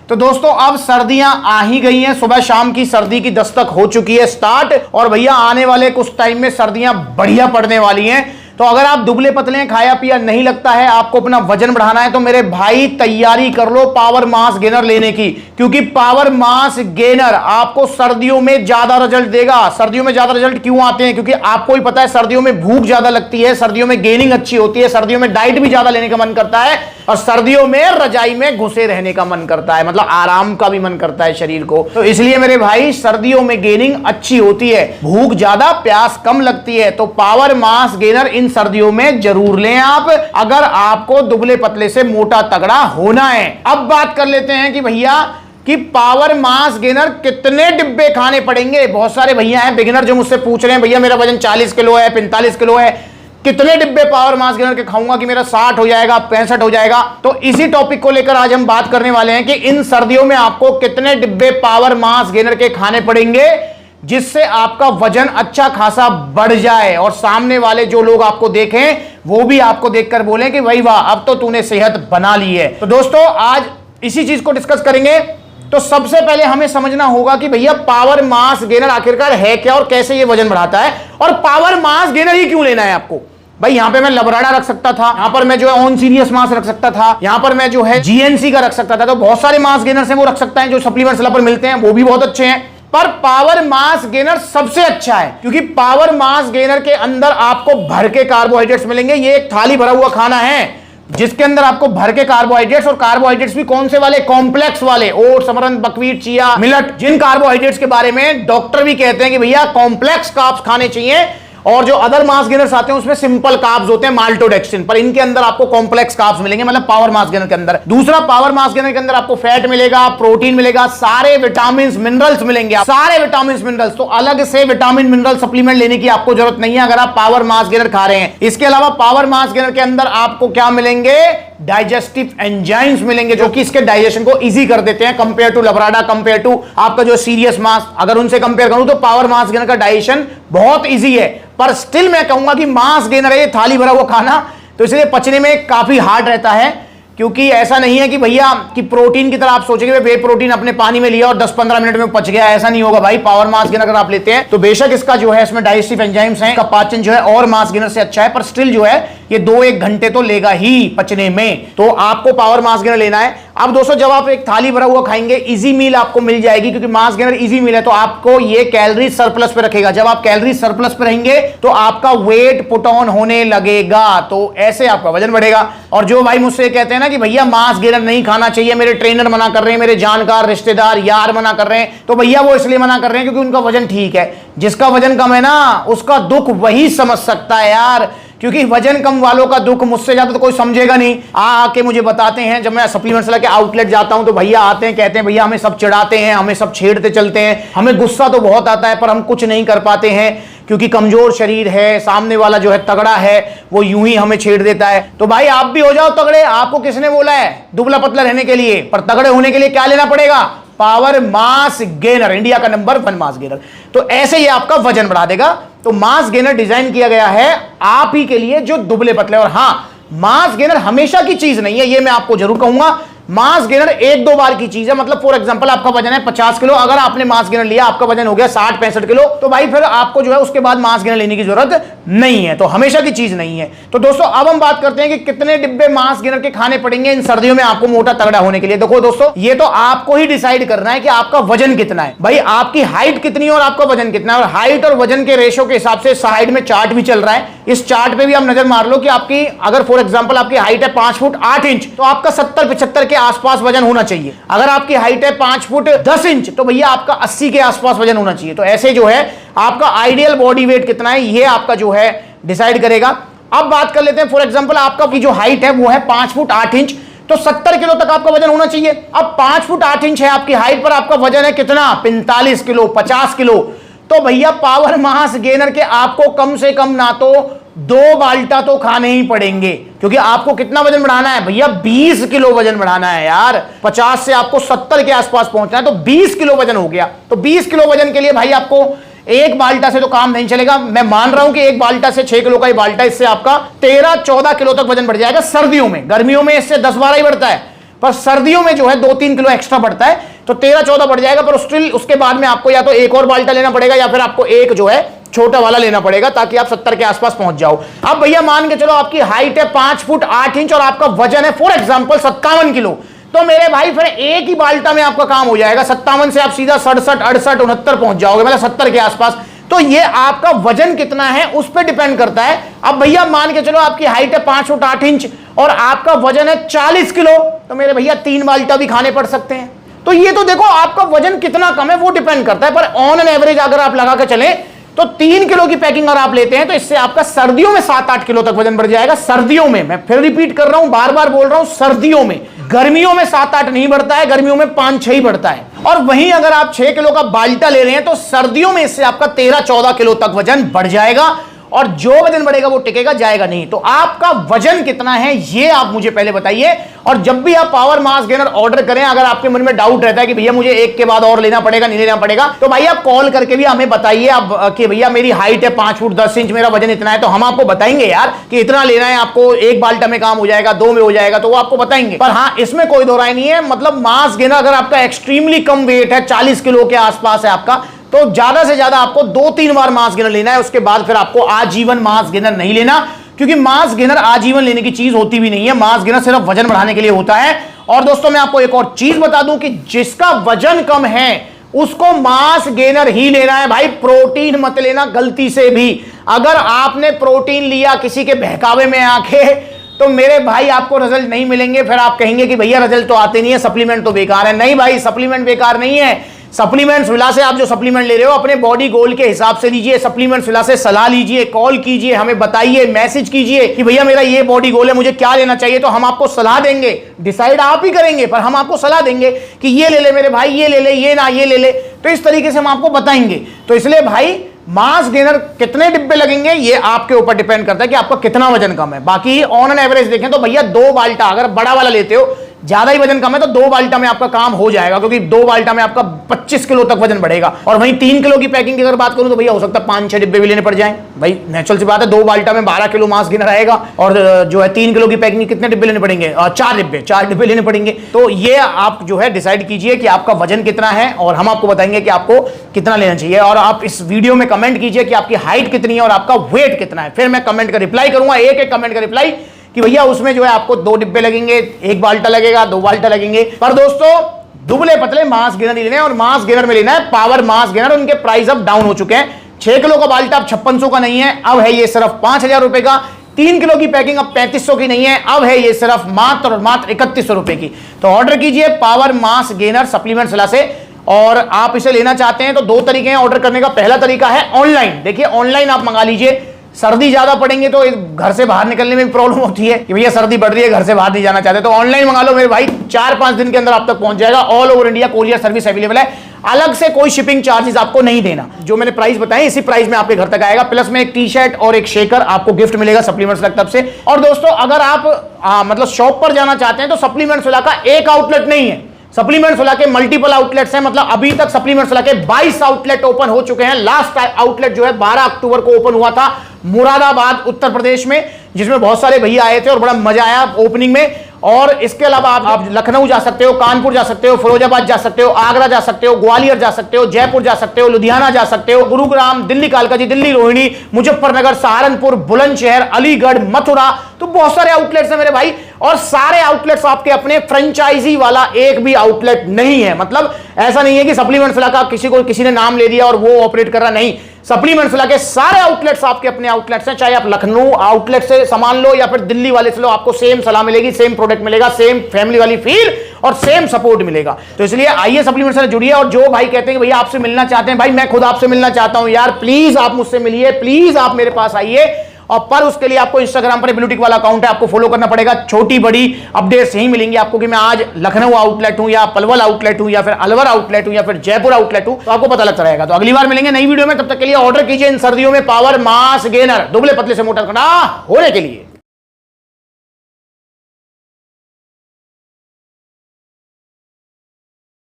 तो दोस्तों अब सर्दियां आ ही गई हैं, सुबह शाम की सर्दी की दस्तक हो चुकी है स्टार्ट, और भैया आने वाले कुछ टाइम में सर्दियां बढ़िया पड़ने वाली हैं। तो अगर आप दुबले पतले खाया पिया नहीं लगता है, आपको अपना वजन बढ़ाना है, तो मेरे भाई तैयारी कर लो पावर मास गेनर लेने की, क्योंकि पावर मास गेनर आपको सर्दियों में ज्यादा रिजल्ट देगा। सर्दियों में ज्यादा रिजल्ट क्यों आते हैं? क्योंकि आपको ही पता है सर्दियों में भूख ज्यादा लगती है, सर्दियों में गेनिंग अच्छी होती है, सर्दियों में डाइट भी ज्यादा लेने का मन करता है, और सर्दियों में रजाई में घुसे रहने का मन करता है, मतलब आराम का भी मन करता है शरीर को। तो इसलिए मेरे भाई सर्दियों में गेनिंग अच्छी होती है, भूख ज्यादा प्यास कम लगती है। तो पावर मास गेनर इन सर्दियों में जरूर लें आप, अगर आपको दुबले पतले से मोटा तगड़ा होना है। अब बात कर लेते हैं कि भैया कि पावर मास गेनर कितने डिब्बे खाने पड़ेंगे। बहुत सारे भैया हैं बिगिनर जो मुझसे पूछ रहे हैं, भैया मेरा वजन 40 किलो है, 45 किलो है, कितने डिब्बे पावर मास गेनर के खाऊंगा कि मेरा 60 हो जाएगा, 65 हो जाएगा। तो इसी टॉपिक को लेकर आज हम बात करने वाले हैं कि इन सर्दियों में आपको कितने डिब्बे पावर मास गेनर के खाने पड़ेंगे जिससे आपका वजन अच्छा खासा बढ़ जाए, और सामने वाले जो लोग आपको देखें वो भी आपको देखकर बोलें कि भाई वाह अब तो तूने सेहत बना ली है। तो दोस्तों आज इसी चीज को डिस्कस करेंगे। तो सबसे पहले हमें समझना होगा कि भैया पावर मास गेनर आखिरकार है क्या और कैसे ये वजन बढ़ाता है, और पावर मास गेनर ही क्यों लेना है आपको। भाई यहां पे मैं लबराडा रख सकता था, यहां पर मैं जो है ऑन सीरियस मास रख सकता था, यहां पर मैं जो है जीएनसी का रख सकता था। तो बहुत सारे मास गेनर हैं वो रख सकता है, जो सप्लीमेंट्स पर मिलते हैं वो भी बहुत अच्छे हैं, पर पावर मास गेनर सबसे अच्छा है, क्योंकि पावर मास गेनर के अंदर आपको भर के कार्बोहाइड्रेट्स मिलेंगे। ये एक थाली भरा हुआ खाना है जिसके अंदर आपको भर के कार्बोहाइड्रेट्स, और कार्बोहाइड्रेट्स भी कौन से वाले? कॉम्प्लेक्स वाले, oats, amaranth, buckwheat, chia, millet, जिन कार्बोहाइड्रेट्स के बारे में डॉक्टर भी कहते हैं कि भैया कॉम्प्लेक्स कार्ब्स खाने चाहिए। और जो अदर मास गेनर्स आते हैं उसमें सिंपल कार्ब्स होते हैं, माल्टोडेक्सिन, पर इनके अंदर आपको कॉम्प्लेक्स कार्ब्स मिलेंगे, मतलब पावर मास गेनर के अंदर। दूसरा, पावर मास गेनर के अंदर आपको फैट मिलेगा, प्रोटीन मिलेगा, सारे विटामिन मिनरल्स मिलेंगे, सारे विटामिन मिनरल्स। तो अलग से विटामिन मिनरल सप्लीमेंट लेने की आपको जरूरत नहीं है अगर आप पावर मास गेनर खा रहे हैं। इसके अलावा पावर मास गेनर के अंदर आपको क्या मिलेंगे? डाइजेस्टिव एंजाइम्स मिलेंगे, जो कि इसके डाइजेशन को इजी कर देते हैं compare to Labrada, compare to आपका जो सीरियस मास। अगर उनसे कंपेयर करूं तो पावर मास गेनर का डाइजेशन बहुत इजी है, पर स्टिल मैं कहूंगा कि मास गेनर है थाली भरा हुआ खाना, तो इसलिए पचने में काफी हार्ड रहता है। क्योंकि ऐसा नहीं है कि भैया कि प्रोटीन की तरह आप सोचेंगे वे प्रोटीन अपने पानी में लिया और 10-15 मिनट में पच गया, ऐसा नहीं होगा भाई। पावर मास गेनर अगर आप लेते हैं तो बेशक इसका जो है इसमें डाइजेस्टिव एंजाइम्स हैं, इसका पाचन जो है और मास गेनर से अच्छा है, पर स्टिल जो है ये 2-1 घंटे तो लेगा ही पचने में। तो आपको पावर मास गेनर लेना है। अब दोस्तों जब आप एक थाली भरा हुआ खाएंगे, इजी मील आपको मिल जाएगी, क्योंकि मास गेनर इजी मील है, तो आपको ये कैलोरी सरप्लस पे रखेगा। जब आप कैलोरी सरप्लस पे रहेंगे तो आपका वेट पुट ऑन होने लगेगा, तो ऐसे आपका वजन बढ़ेगा। और जो भाई मुझसे कहते हैं ना कि भैया मास गेनर नहीं खाना चाहिए, मेरे ट्रेनर मना कर रहे हैं, मेरे जानकार रिश्तेदार यार मना कर रहे हैं, तो भैया वो इसलिए मना कर रहे हैं क्योंकि उनका वजन ठीक है। जिसका वजन कम है ना उसका दुख वही समझ सकता है यार, क्योंकि वजन कम वालों का दुख मुझसे ज्यादा तो कोई समझेगा नहीं। आके मुझे बताते हैं, जब मैं सप्लीमेंट्स लेके आउटलेट जाता हूं तो भैया आते हैं, कहते हैं भैया हमें सब चिढ़ाते हैं, हमें सब छेड़ते चलते हैं, हमें गुस्सा तो बहुत आता है पर हम कुछ नहीं कर पाते हैं क्योंकि कमजोर शरीर है, सामने वाला जो है तगड़ा है, वो यूं ही हमें छेड़ देता है। तो भाई आप भी हो जाओ तगड़े, आपको किसने बोला है दुबला पतला रहने के लिए? पर तगड़े होने के लिए क्या लेना पड़ेगा? पावर मास गेनर, इंडिया का नंबर 1 मास गेनर। तो ऐसे ही आपका वजन बढ़ा देगा। तो मास गेनर डिजाइन किया गया है आप ही के लिए जो दुबले पतले। और हां, मास गेनर हमेशा की चीज नहीं है, ये मैं आपको जरूर कहूंगा। मास गेनर 1-2 बार की चीज है। मतलब फॉर एग्जांपल आपका वजन है 50 किलो, अगर आपने मास गेनर लिया, आपका वजन हो गया 60-65 किलो, तो भाई फिर आपको जो है उसके बाद मास गेनर लेने की जरूरत नहीं है। तो हमेशा की चीज नहीं है। तो दोस्तों अब हम बात करते हैं कि कितने डिब्बे मास गेनर के खाने पड़ेंगे इन सर्दियों में आपको मोटा तगड़ा होने के लिए। देखो दोस्तों, ये तो आपको ही डिसाइड करना है कि आपका वजन कितना है। भाई आपकी हाइट कितनी है और आपका वजन कितना है, और हाइट और वजन के रेशो के हिसाब से साइड में चार्ट भी चल रहा है। इस चार्ट पे भी आप नजर मार लो कि आपकी अगर फॉर एग्जांपल आपकी हाइट है 5 फुट 8 इंच, तो आपका 70-75 के आसपास वजन होना चाहिए। अगर आपकी हाइट है 5 फुट 10 इंच, तो भैया आपका 80 के आसपास वजन होना चाहिए। तो ऐसे जो है आपका आइडियल बॉडी वेट कितना है, ये आपका जो है डिसाइड करेगा। अब बात कर लेते हैं, फॉर एग्जांपल आपका की जो हाइट है वो है 5 फुट 8 इंच, तो 70 किलो तक आपका वजन होना चाहिए। अब 5 फुट 8 इंच है आपकी हाइट, पर आपका वजन है कितना? 45 किलो, 50 किलो। तो भैया पावर मास गेनर के आपको कम से कम ना तो 2 बाल्टा तो खाने ही पड़ेंगे, क्योंकि आपको कितना वजन बढ़ाना है भैया? 20 किलो वजन बढ़ाना है यार। 50 से आपको 70 के आसपास पहुंचना है, तो 20 किलो वजन हो गया। तो 20 किलो वजन के लिए भाई आपको एक बाल्टा से तो काम नहीं चलेगा। मैं मान रहा हूं कि एक बाल्टा से 6 किलो का ही बाल्टा, इससे आपका 13-14 किलो तक वजन बढ़ जाएगा सर्दियों में। गर्मियों में इससे 10-12 ही बढ़ता है। पर सर्दियों में जो है 2-3 किलो एक्स्ट्रा बढ़ता है, तो 13-14 बढ़ जाएगा। पर स्टिल उसके बाद में आपको या तो एक और बाल्टा लेना पड़ेगा या फिर आपको एक जो है छोटा वाला लेना पड़ेगा, ताकि आप 70 के आसपास पहुंच जाओ। अब भैया मान के चलो आपकी हाइट है 5 फुट 8 इंच और आपका वजन है फॉर एग्जांपल 57 किलो, तो मेरे भाई फिर एक ही बाल्टा में आपका काम हो जाएगा। 57 से आप सीधा 67, 68, 69 पहुंच जाओगे, मतलब 70 के आसपास। तो ये आपका वजन कितना है उस पर डिपेंड करता है। अब भैया मान के चलो आपकी हाइट है 5 फुट 8 इंच और आपका वजन है 40 किलो, तो मेरे भैया 3 बाल्टा भी खाने पड़ सकते हैं। तो ये तो देखो आपका वजन कितना कम है वो डिपेंड करता है, पर ऑन एन एवरेज अगर आप लगा के चले तो 3 किलो की पैकिंग अगर आप लेते हैं तो इससे आपका सर्दियों में 7-8 किलो तक वजन बढ़ जाएगा। सर्दियों में, मैं फिर रिपीट कर रहा हूं, बार बार बोल रहा हूं, सर्दियों में। गर्मियों में 7-8 नहीं बढ़ता है, गर्मियों में 5-6 ही बढ़ता है। और वहीं अगर आप 6 किलो का बाल्टा ले रहे हैं तो सर्दियों में इससे आपका 13-14 किलो तक वजन बढ़ जाएगा और जो वजन बढ़ेगा वो टिकेगा, जाएगा नहीं। तो आपका वजन कितना है ये आप मुझे पहले बताइए। और जब भी आप पावर मास गेनर ऑर्डर करें, अगर आपके मन में डाउट रहता है कि भैया मुझे एक के बाद और लेना पड़ेगा नहीं लेना पड़ेगा, तो भाई आप कॉल करके भी हमें बताइए अब कि भैया मेरी हाइट है 5 फुट 10 इंच, मेरा वजन इतना है, तो हम आपको बताएंगे यार कि इतना लेना है आपको, एक बाल्टा में काम हो जाएगा, 2 में हो जाएगा, तो वो आपको बताएंगे। पर हाँ, इसमें कोई दो राय नहीं है, मतलब मास गेनर अगर आपका एक्सट्रीमली कम वेट है, 40 किलो के आसपास है आपका, तो ज्यादा से ज्यादा आपको 2-3 बार मास गेनर लेना है। उसके बाद फिर आपको आजीवन मास गेनर नहीं लेना, क्योंकि मास गेनर आजीवन लेने की चीज होती भी नहीं है। मास गेनर सिर्फ वजन बढ़ाने के लिए होता है। और दोस्तों मैं आपको एक और चीज बता दूं कि जिसका वजन कम है उसको मास गेनर ही लेना है भाई, प्रोटीन मत लेना गलती से भी। अगर आपने प्रोटीन लिया किसी के बहकावे में आके, तो मेरे भाई आपको रिजल्ट नहीं मिलेंगे। फिर आप कहेंगे कि भैया रिजल्ट तो आते नहीं है, सप्लीमेंट तो बेकार है। नहीं भाई, सप्लीमेंट बेकार नहीं है। सप्लीमेंट्स विला से आप जो सप्लीमेंट ले रहे हो अपने बॉडी गोल के हिसाब से लीजिए। सप्लीमेंट्स विला से सलाह लीजिए, कॉल कीजिए, हमें बताइए, मैसेज कीजिए कि भैया मेरा ये बॉडी गोल है, मुझे क्या लेना चाहिए, तो हम आपको सलाह देंगे। डिसाइड आप ही करेंगे, पर हम आपको सलाह देंगे कि ये ले ले मेरे भाई, ये ले ले, ये ना ये ले ले, तो इस तरीके से हम आपको बताएंगे। तो इसलिए भाई मास गेनर कितने डिब्बे लगेंगे ये आपके ऊपर डिपेंड करता है कि आपका कितना वजन कम है। बाकी ऑन एन एवरेज देखें तो भैया 2 बाल्टा, अगर बड़ा वाला लेते हो, ज्यादा ही वजन कम है तो 2 बाल्टा में आपका काम हो जाएगा, क्योंकि 2 बाल्टा में आपका 25 किलो तक वजन बढ़ेगा। और वहीं 3 किलो की पैकिंग की अगर बात करूं तो भैया हो सकता है 5-6 डिब्बे भी लेने पड़ जाएं। भाई नेचुरल सी बात है, 2 बाल्टा में 12 किलो मास गेनर आएगा। और जो है 3 किलो की पैकिंग कितने डिब्बे लेने पड़ेंगे? 4 डिब्बे लेने पड़ेंगे। तो ये आप जो है डिसाइड कीजिए कि आपका वजन कितना है और हम आपको बताएंगे कि आपको कितना लेना चाहिए। और आप इस वीडियो में कमेंट कीजिए कि आपकी हाइट कितनी है और आपका वेट कितना है, फिर मैं कमेंट का रिप्लाई करूंगा, एक कमेंट का रिप्लाई कि भैया उसमें जो है आपको 2 डिब्बे लगेंगे, 1 बाल्टा लगेगा, 2 बाल्टा लगेंगे। पर दोस्तों दुबले पतले मास गेनर लेने हैं और मास गेनर में लेना है पावर मास गेनर। उनके प्राइस अब डाउन हो चुके हैं। 6 किलो का बाल्टा अब 5600 का नहीं है, अब है ये सिर्फ 5000 रुपए का। 3 किलो की पैकिंग अब 3500 की नहीं है, अब है ये सिर्फ मात्र और मात्र 3100 रुपए की। तो ऑर्डर कीजिए power mass gainer supplement villa से। और आप इसे लेना चाहते हैं तो 2 तरीके हैं ऑर्डर करने का। पहला तरीका है ऑनलाइन। देखिए ऑनलाइन आप मंगा लीजिए। सर्दी ज्यादा पड़ेंगे तो घर से बाहर निकलने में प्रॉब्लम होती है कि भैया सर्दी बढ़ रही है, घर से बाहर नहीं जाना चाहते, तो ऑनलाइन मंगा लो मेरे भाई, 4-5 दिन के अंदर आप तक पहुंच जाएगा। All over India courier service available है, अलग से कोई शिपिंग चार्जेस आपको नहीं देना। जो मैंने प्राइस बताए इसी प्राइस में आपके घर तक आएगा, प्लस में एक टी शर्ट और एक शेकर आपको गिफ्ट मिलेगा सप्लीमेंट्स विला तरफ से। और दोस्तों अगर आप मतलब शॉप पर जाना चाहते हैं तो सप्लीमेंट्स विला का एक आउटलेट नहीं है, सप्लीमेंट्स विला के मल्टीपल आउटलेट्स हैं। मतलब अभी तक सप्लीमेंट्स विला के 22 आउटलेट ओपन हो चुके हैं। लास्ट आउटलेट जो है 12 अक्टूबर को ओपन हुआ था मुरादाबाद उत्तर प्रदेश में, जिसमें बहुत सारे भैया आए थे और बड़ा मजा आया ओपनिंग में। और इसके अलावा आप लखनऊ जा सकते हो, कानपुर जा सकते हो, फिरोजाबाद जा सकते हो, आगरा जा सकते हो, ग्वालियर जा सकते हो, जयपुर जा सकते हो, लुधियाना जा सकते हो, गुरुग्राम, दिल्ली कालकाजी, दिल्ली रोहिणी, मुजफ्फरनगर, सहारनपुर, बुलंदशहर, अलीगढ़, मथुरा, तो बहुत सारे आउटलेट्स हैं मेरे भाई। और सारे आउटलेट्स आपके अपने फ्रेंचाइजी वाला एक भी आउटलेट नहीं है। मतलब ऐसा नहीं है कि सप्लीमेंट्स विला का किसी ने नाम ले दिया और वो ऑपरेट कर रहा, नहीं। सप्लीमेंट्स विला के सारे आउटलेट्स आपके अपने आउटलेट्स हैं। चाहे आप लखनऊ आउटलेट से सामान लो या फिर दिल्ली वाले से लो, आपको सेम सलाह मिलेगी, सेम प्रोडक्ट मिलेगा, सेम फैमिली वाली फील और सेम सपोर्ट मिलेगा। तो इसलिए आइए सप्लीमेंट्स से जुड़िए। और जो भाई कहते हैं कि भैया आपसे मिलना चाहते हैं, भाई मैं खुद आपसे मिलना चाहता हूं यार, प्लीज आप मुझसे मिलिए, प्लीज आप मेरे पास आइए। और पर उसके लिए आपको इंस्टाग्राम पर ब्लूटिक वाला अकाउंट है, आपको फॉलो करना पड़ेगा। छोटी बड़ी अपडेट्स यही मिलेंगी आपको कि मैं आज लखनऊ आउटलेट हूं या पलवल आउटलेट हूं या फिर अलवर आउटलेट हूं या फिर जयपुर आउटलेट हूं, तो आपको पता लगता रहेगा। तो अगली बार मिलेंगे नई वीडियो में, तब तक के लिए ऑर्डर कीजिए इन सर्दियों में पावर मास गेनर दुबले पतले से मोटा होने के लिए।